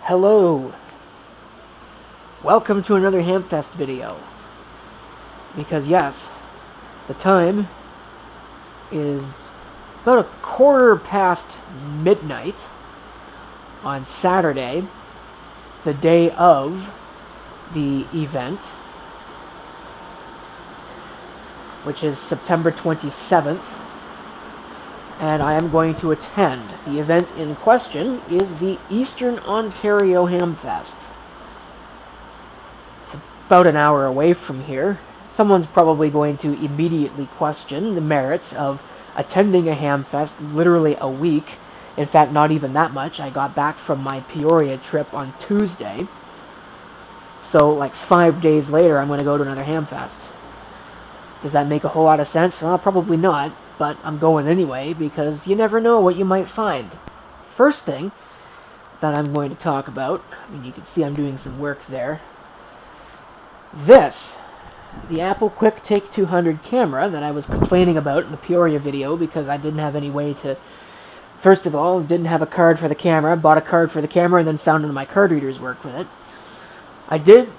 Hello! Welcome to another Hamfest video. Because yes, the time is about midnight on Saturday, the day of the event, which is September 27th, and I am going to attend. The event in question is the Eastern Ontario Hamfest. It's about an hour away from here. Someone's probably going to immediately question the merits of attending a Hamfest literally a week. In fact, not even that much. I got back from my Peoria trip on Tuesday. So, like 5 days later, I'm going to go to another Hamfest. Does that make a whole lot of sense? Well, probably not, but I'm going anyway because you never know what you might find. First thing that I'm going to talk about, you can see I'm doing some work there. This, the Apple Quick Take 200 camera that I was complaining about in the Peoria video because I didn't have any way to... First of all, didn't have a card for the camera, bought a card for the camera, and then found none of my card readers worked with it. I did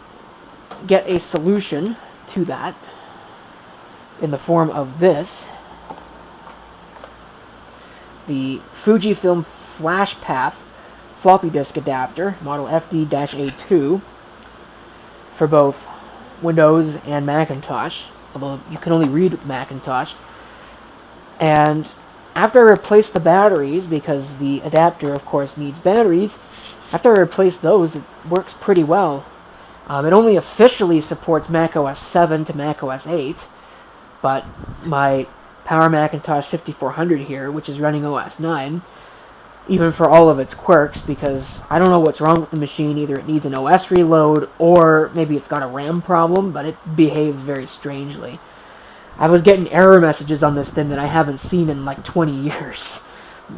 get a solution to that in the form of this. The Fujifilm FlashPath floppy disk adapter, model FD-A2, for both Windows and Macintosh, although you can only read with Macintosh. And after I replaced the batteries, because the adapter, of course, needs batteries, after I replaced those, it works pretty well. It only officially supports macOS 7 to macOS 8, but my Power Macintosh 5400 here, which is running OS 9, even for all of its quirks, because I don't know what's wrong with the machine. Either it needs an OS reload, or maybe it's got a RAM problem, but it behaves very strangely. I was getting error messages on this thing that I haven't seen in like 20 years.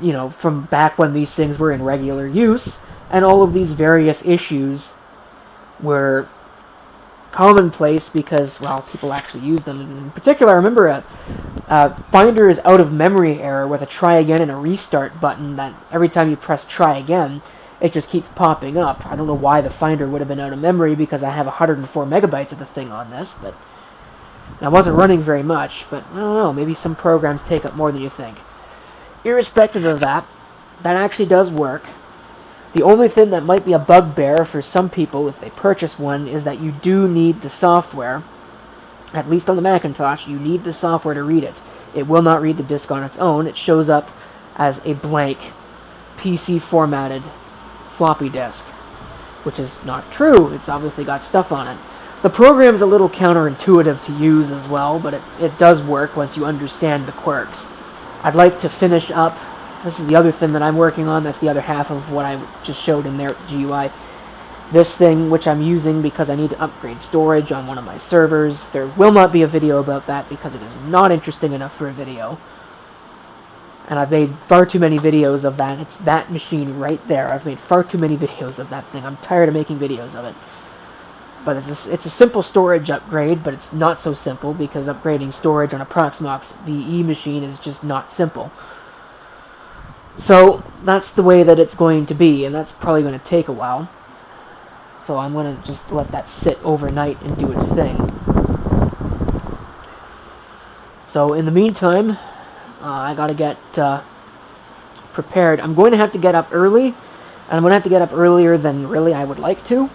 You know, from back when these things were in regular use, and all of these various issues were commonplace because, well, people actually use them. In particular, I remember a Finder is out of memory error with a try again and a restart button that every time you press try again, it just keeps popping up. I don't know why the Finder would have been out of memory because I have 104 megabytes of the thing on this, but I wasn't running very much, but I don't know, maybe some programs take up more than you think. Irrespective of that, that actually does work. The only thing that might be a bugbear for some people if they purchase one is that you do need the software. At least on the Macintosh, you need the software to read it. It will not read the disk on its own. It shows up as a blank PC-formatted floppy disk, which is not true. It's obviously got stuff on it. The program's a little counterintuitive to use as well, but it does work once you understand the quirks. I'd like to finish up. This is the other thing that I'm working on. That's the other half of what I just showed in there at the GUI. This thing, which I'm using because I need to upgrade storage on one of my servers. There will not be a video about that because it is not interesting enough for a video. And I've made far too many videos of that. It's that machine right there. I've made far too many videos of that thing. I'm tired of making videos of it. But it's a simple storage upgrade, but it's not so simple because upgrading storage on a Proxmox VE machine is just not simple. So that's the way that it's going to be, and that's probably going to take a while. So I'm going to just let that sit overnight and do its thing. So in the meantime, I got to get prepared. I'm going to have to get up early, and I'm going to have to get up earlier than really I would like to.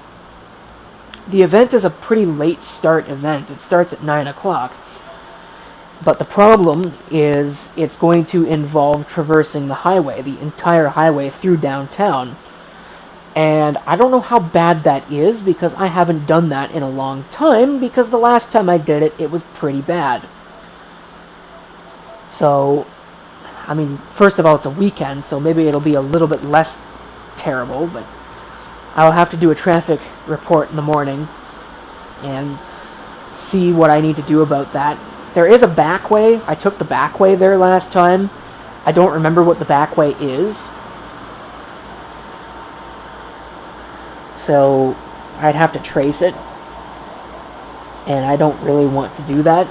The event is a pretty late start event. It starts at 9 o'clock. But the problem is it's going to involve traversing the highway, the entire highway through downtown. And I don't know how bad that is because I haven't done that in a long time, because the last time I did it, it was pretty bad. So, I mean, first of all, it's a weekend, so maybe it'll be a little bit less terrible, but I'll have to do a traffic report in the morning and see what I need to do about that. There is a back way. I took the back way there last time. I don't remember what the back way is. So I'd have to trace it. And I don't really want to do that.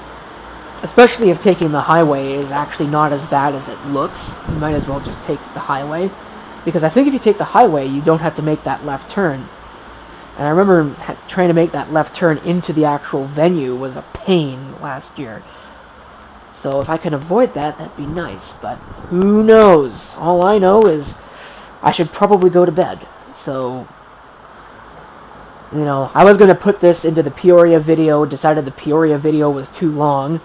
Especially if taking the highway is actually not as bad as it looks. You might as well just take the highway. Because I think if you take the highway, you don't have to make that left turn. And I remember trying to make that left turn into the actual venue was a pain last year. So if I can avoid that, that'd be nice. But who knows? All I know is I should probably go to bed. So, you know, I was going to put this into the Peoria video, decided the Peoria video was too long.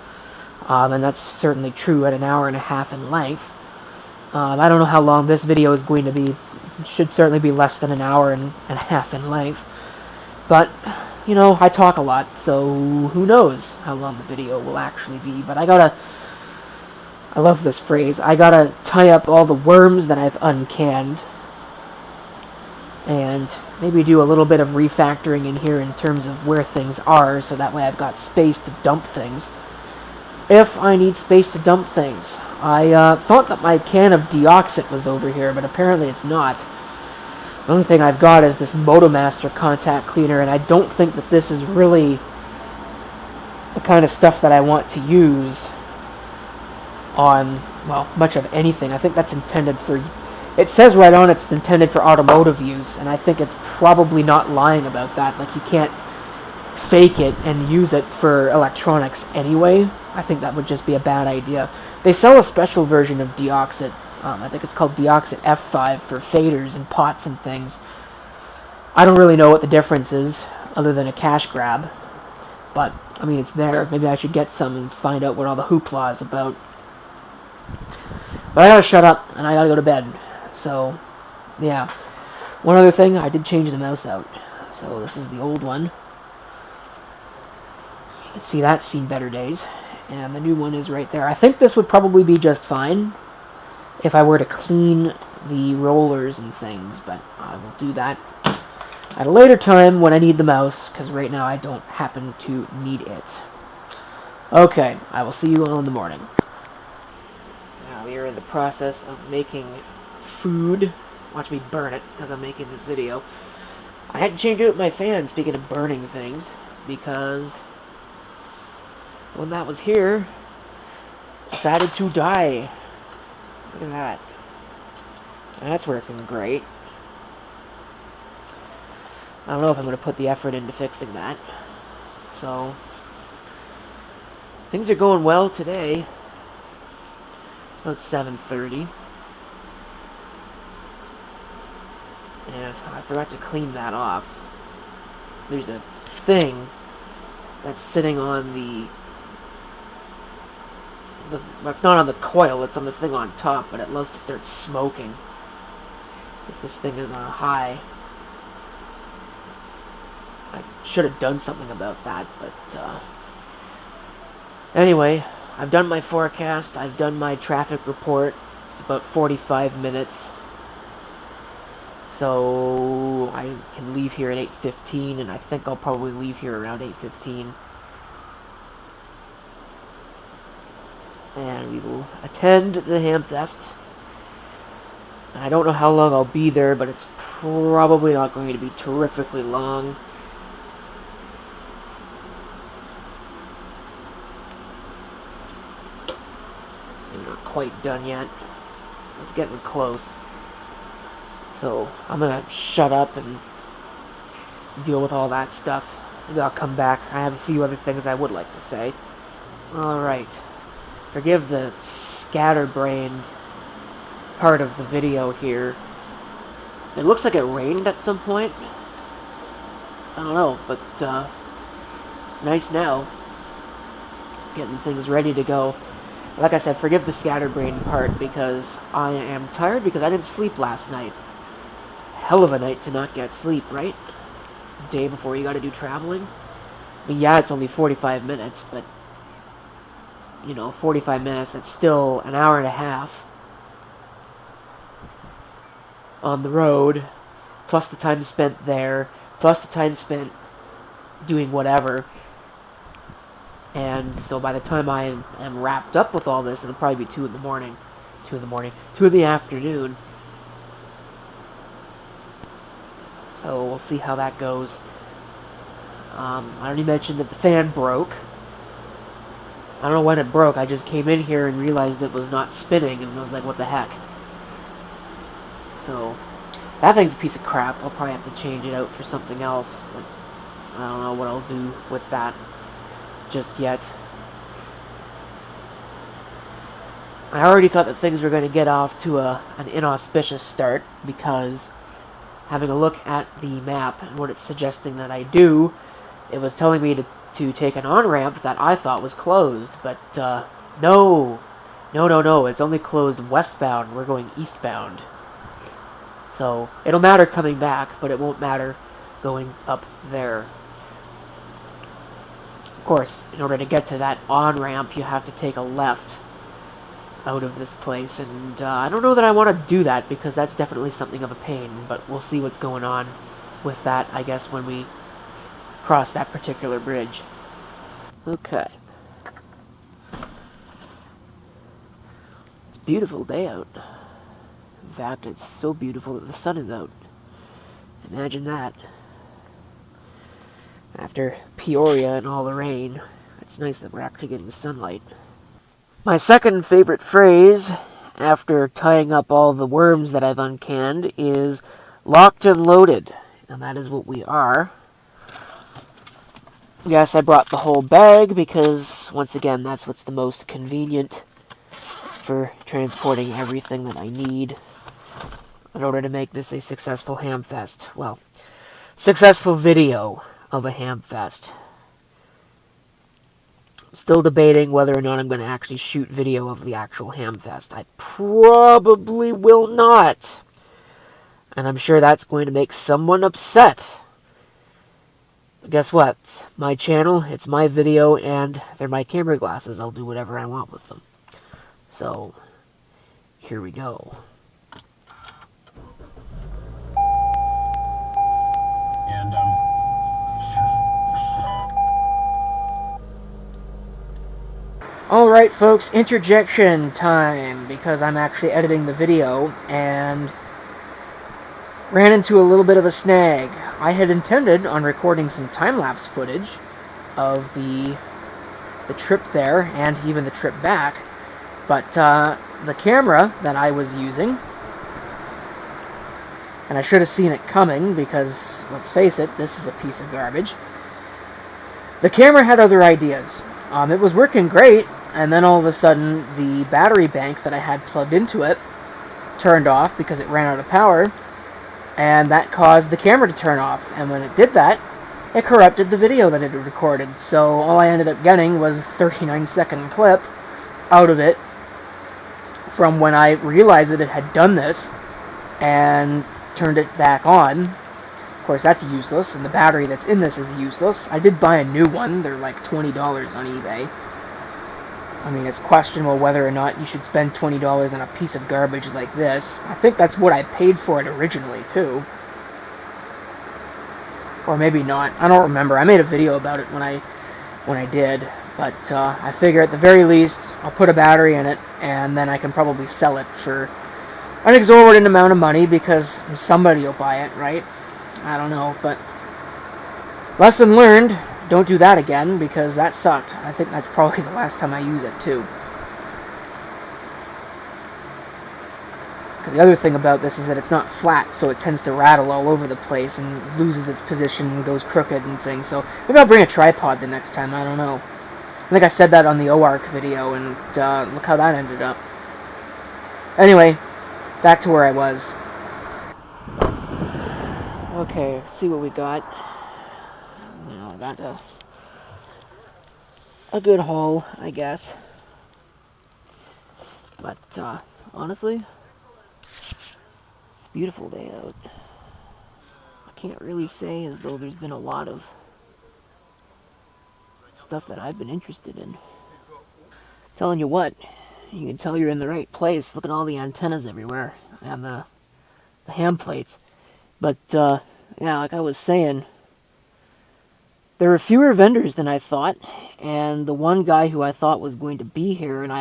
And that's certainly true at an hour and a half in length. I don't know how long this video is going to be. It should certainly be less than an hour and a half in length. But, you know, I talk a lot, so who knows how long the video will actually be. But I love this phrase, I gotta tie up all the worms that I've uncanned. And maybe do a little bit of refactoring in here in terms of where things are, so that way I've got space to dump things. If I need space to dump things. I thought that my can of Deoxit was over here, but apparently it's not. The only thing I've got is this MotoMaster contact cleaner, and I don't think that this is really the kind of stuff that I want to use on, well, much of anything. I think that's intended for, it says right on it's intended for automotive use, and I think it's probably not lying about that. Like, you can't fake it and use it for electronics anyway. I think that would just be a bad idea. They sell a special version of Deoxit. I think it's called Deoxit F5 for faders and pots and things. I don't really know what the difference is, other than a cash grab. But, I mean, it's there. Maybe I should get some and find out what all the hoopla is about. But I gotta shut up, and I gotta go to bed. So, yeah. One other thing, I did change the mouse out. So this is the old one. You can see that's seen better days. And the new one is right there. I think this would probably be just fine if I were to clean the rollers and things, but I will do that at a later time when I need the mouse, because right now I don't happen to need it. Okay, I will see you all in the morning. Now we are in the process of making food. Watch me burn it, because I'm making this video. I had to change out my fan, speaking of burning things, because when that was here, it decided to die. Look at that. That's working great. I don't know if I'm going to put the effort into fixing that. So, things are going well today. It's about 7:30. And I forgot to clean that off. There's a thing that's sitting on the it's not on the coil, it's on the thing on top, but it loves to start smoking if this thing is on high. I should have done something about that, but anyway, I've done my forecast, I've done my traffic report. It's about 45 minutes, so I can leave here at 8:15, and I think I'll probably leave here around 8:15. And we will attend the Hamfest. I don't know how long I'll be there, but it's probably not going to be terrifically long. We're not quite done yet. It's getting close. So I'm gonna shut up and deal with all that stuff. Maybe I'll come back. I have a few other things I would like to say. Alright. Forgive the scatterbrained part of the video here. It looks like it rained at some point. I don't know, but it's nice now. Getting things ready to go. Like I said, forgive the scatterbrained part because I am tired because I didn't sleep last night. Hell of a night to not get sleep, right? Day before you gotta do traveling. I mean, yeah, it's only 45 minutes, but you know, 45 minutes, that's still an hour and a half on the road, plus the time spent there, plus the time spent doing whatever. And so by the time I am wrapped up with all this, it'll probably be 2 in the afternoon. So we'll see how that goes. I already mentioned that the fan broke. I don't know when it broke. I just came in here and realized it was not spinning, and I was like, what the heck? So that thing's a piece of crap. I'll probably have to change it out for something else. But I don't know what I'll do with that just yet. I already thought that things were going to get off to an inauspicious start, because having a look at the map and what it's suggesting that I do, it was telling me to take an on-ramp that I thought was closed, but no, it's only closed westbound. We're going eastbound. So it'll matter coming back, but it won't matter going up there. Of course, in order to get to that on-ramp, you have to take a left out of this place, and I don't know that I want to do that, because that's definitely something of a pain, but we'll see what's going on with that, I guess, when we cross that particular bridge. Okay. It's a beautiful day out. In fact, it's so beautiful that the sun is out. Imagine that. After Peoria and all the rain, it's nice that we're actually getting sunlight. My second favorite phrase, after tying up all the worms that I've uncanned, is locked and loaded. And that is what we are. Yes, I brought the whole bag because, once again, that's what's the most convenient for transporting everything that I need in order to make this a successful Hamfest. Well, successful video of a Hamfest. Still debating whether or not I'm going to actually shoot video of the actual Hamfest. I probably will not. And I'm sure that's going to make someone upset. But guess what? It's my channel, it's my video, and they're my camera glasses. I'll do whatever I want with them. So, here we go. And, Alright folks, interjection time, because I'm actually editing the video and ran into a little bit of a snag. I had intended on recording some time-lapse footage of the trip there and even the trip back, but the camera that I was using, and I should have seen it coming because, let's face it, this is a piece of garbage. The camera had other ideas. It was working great, and then all of a sudden the battery bank that I had plugged into it turned off because it ran out of power, and that caused the camera to turn off, and when it did that, it corrupted the video that it had recorded. So all I ended up getting was a 39-second clip out of it from when I realized that it had done this and turned it back on. Of course, that's useless, and the battery that's in this is useless. I did buy a new one. They're like $20 on eBay. I mean, it's questionable whether or not you should spend $20 on a piece of garbage like this. I think that's what I paid for it originally, too. Or maybe not. I don't remember. I made a video about it when I did. But I figure at the very least, I'll put a battery in it, and then I can probably sell it for an exorbitant amount of money, because somebody will buy it, right? I don't know, but lesson learned, don't do that again, because that sucked. I think that's probably the last time I use it, too. Because the other thing about this is that it's not flat, so it tends to rattle all over the place and loses its position and goes crooked and things. So maybe I'll bring a tripod the next time, I don't know. I think I said that on the OARC video, and look how that ended up. Anyway, back to where I was. Okay, let's see what we got. You know, got a good haul, I guess. But, honestly, it's a beautiful day out. I can't really say as though there's been a lot of stuff that I've been interested in. Telling you what, you can tell you're in the right place. Look at all the antennas everywhere, and the ham plates. But, yeah, like I was saying, there were fewer vendors than I thought, and the one guy who I thought was going to be here, and I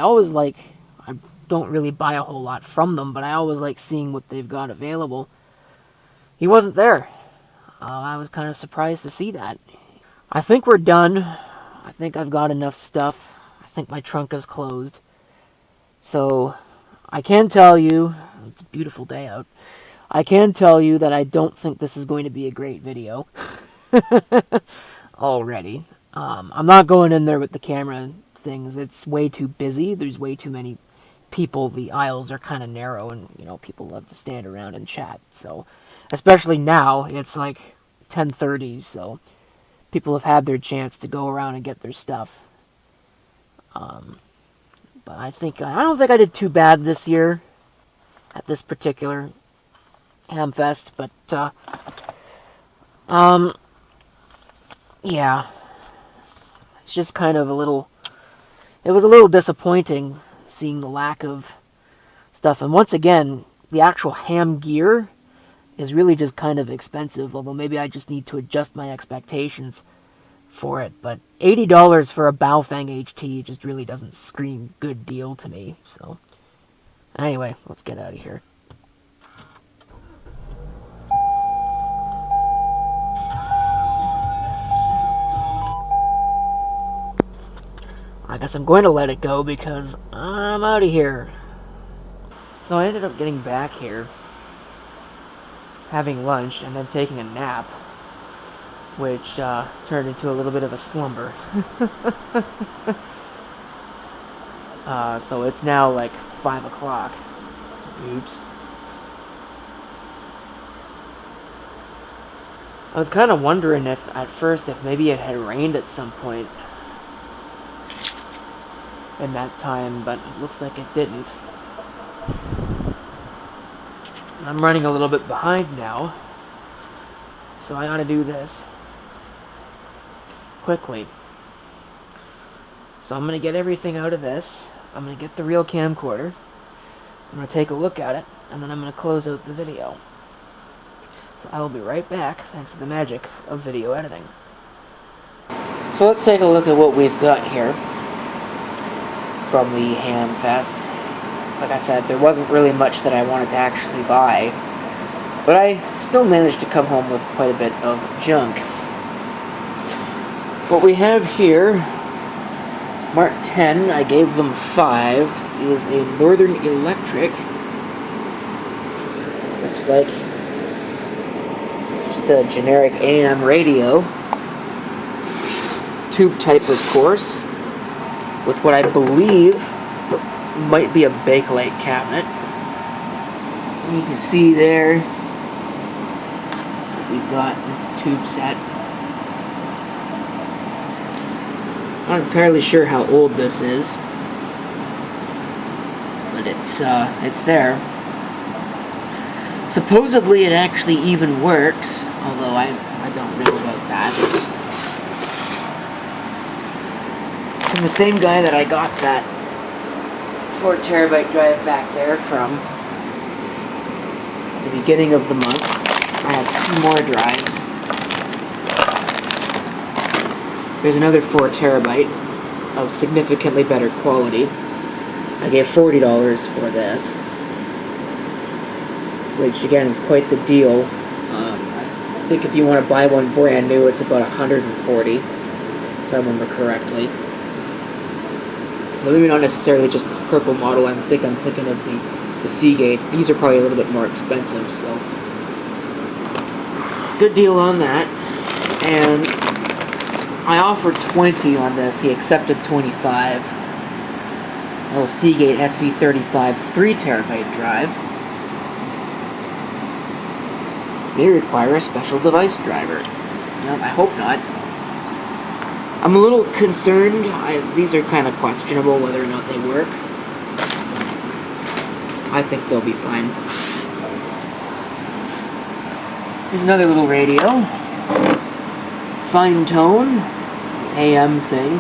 don't really buy a whole lot from them, but I always like seeing what they've got available. He wasn't there. I was kind of surprised to see that. I think we're done. I think I've got enough stuff. I think my trunk is closed. So, I can tell you, it's a beautiful day out. I can tell you that I don't think this is going to be a great video. Already. I'm not going in there with the camera things. It's way too busy. There's way too many people. The aisles are kind of narrow, and people love to stand around and chat. So, especially now, it's like 10:30, so people have had their chance to go around and get their stuff. But I don't think I did too bad this year at this particular Hamfest, but yeah, it's just kind of it was a little disappointing seeing the lack of stuff. And once again, the actual ham gear is really just kind of expensive, although maybe I just need to adjust my expectations for it. But $80 for a Baofeng HT just really doesn't scream good deal to me. So anyway, let's get out of here. I guess I'm going to let it go because I'm out of here. So I ended up getting back here, having lunch, and then taking a nap, which turned into a little bit of a slumber. So it's now like 5 o'clock. Oops. I was kind of wondering at first if maybe it had rained at some point in that time, but it looks like it didn't. I'm running a little bit behind now, so I ought to do this quickly. So I'm going to get everything out of this. I'm going to get the real camcorder. I'm going to take a look at it, and then I'm going to close out the video. So I will be right back, thanks to the magic of video editing. So let's take a look at what we've got here from the Hamfest. Like I said, there wasn't really much that I wanted to actually buy, but I still managed to come home with quite a bit of junk. What we have here, Mark 10, I gave them 5, is a Northern Electric. Looks like it's just a generic AM radio. Tube type, of course, with what I believe might be a Bakelite cabinet. You can see there we've got this tube set. Not entirely sure how old this is, but it's there. Supposedly it actually even works, although I don't know about that. From the same guy that I got that 4 terabyte drive back there from the beginning of the month. I have 2 more drives. There's another 4 terabyte of significantly better quality. I gave $40 for this, which again is quite the deal. I think if you want to buy one brand new, it's about $140, if I remember correctly. Well, maybe not necessarily just this purple model. I'm thinking of the Seagate. These are probably a little bit more expensive, so good deal on that. And I offered 20 on this. He accepted 25. Little Seagate SV35 3 terabyte drive. May require a special device driver. No, I hope not. I'm a little concerned. These are kind of questionable whether or not they work. I think they'll be fine. Here's another little radio. Fine tone. AM thing.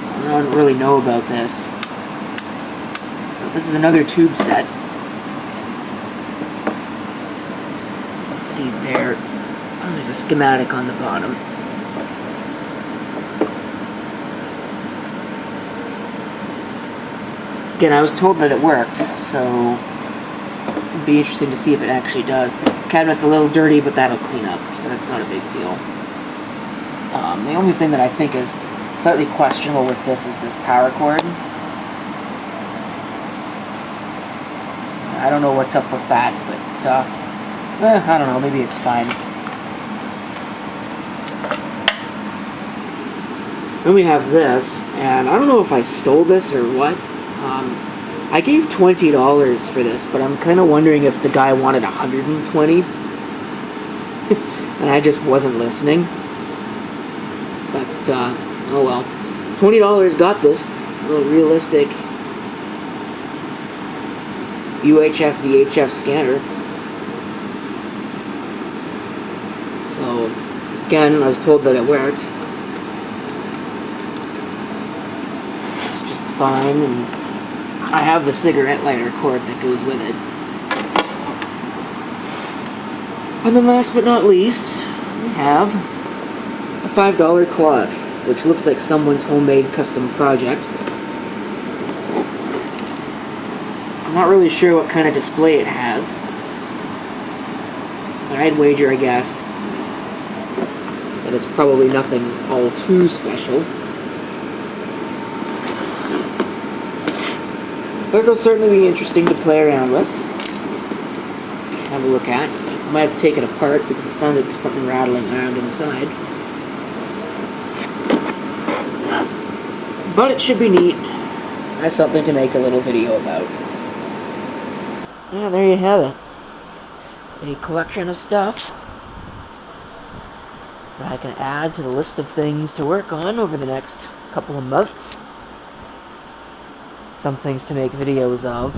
So I don't really know about this. But this is another tube set. Let's see there. Oh, there's a schematic on the bottom. Again, I was told that it worked, so it'd be interesting to see if it actually does. The cabinet's a little dirty, but that'll clean up, so that's not a big deal. The only thing that I think is slightly questionable with this is this power cord. I don't know what's up with that, but I don't know, maybe it's fine. Then we have this, and I don't know if I stole this or what. I gave $20 for this, but I'm kind of wondering if the guy wanted 120, and I just wasn't listening. But oh well, $20 got this. It's a little realistic UHF VHF scanner. So again, I was told that it worked. It's just fine, and I have the cigarette lighter cord that goes with it. And then last but not least, we have a $5 clock, which looks like someone's homemade custom project. I'm not really sure what kind of display it has, but I'd wager, I guess, that it's probably nothing all too special. But it'll certainly be interesting to play around with, have a look at. I might have to take it apart because it sounded like there's something rattling around inside. But it should be neat. That's something to make a little video about. Yeah, there you have it. A collection of stuff that I can add to the list of things to work on over the next couple of months. Some things to make videos of.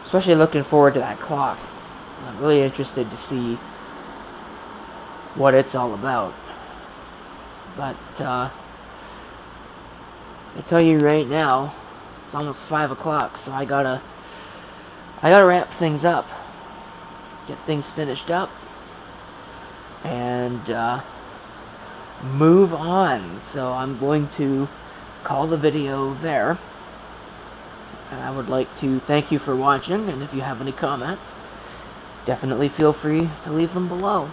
Especially looking forward to that clock. I'm really interested to see what it's all about. But I tell you right now, it's almost 5 o'clock, so I gotta wrap things up, get things finished up, and move on. So I'm going to call the video there. And I would like to thank you for watching, and if you have any comments, definitely feel free to leave them below.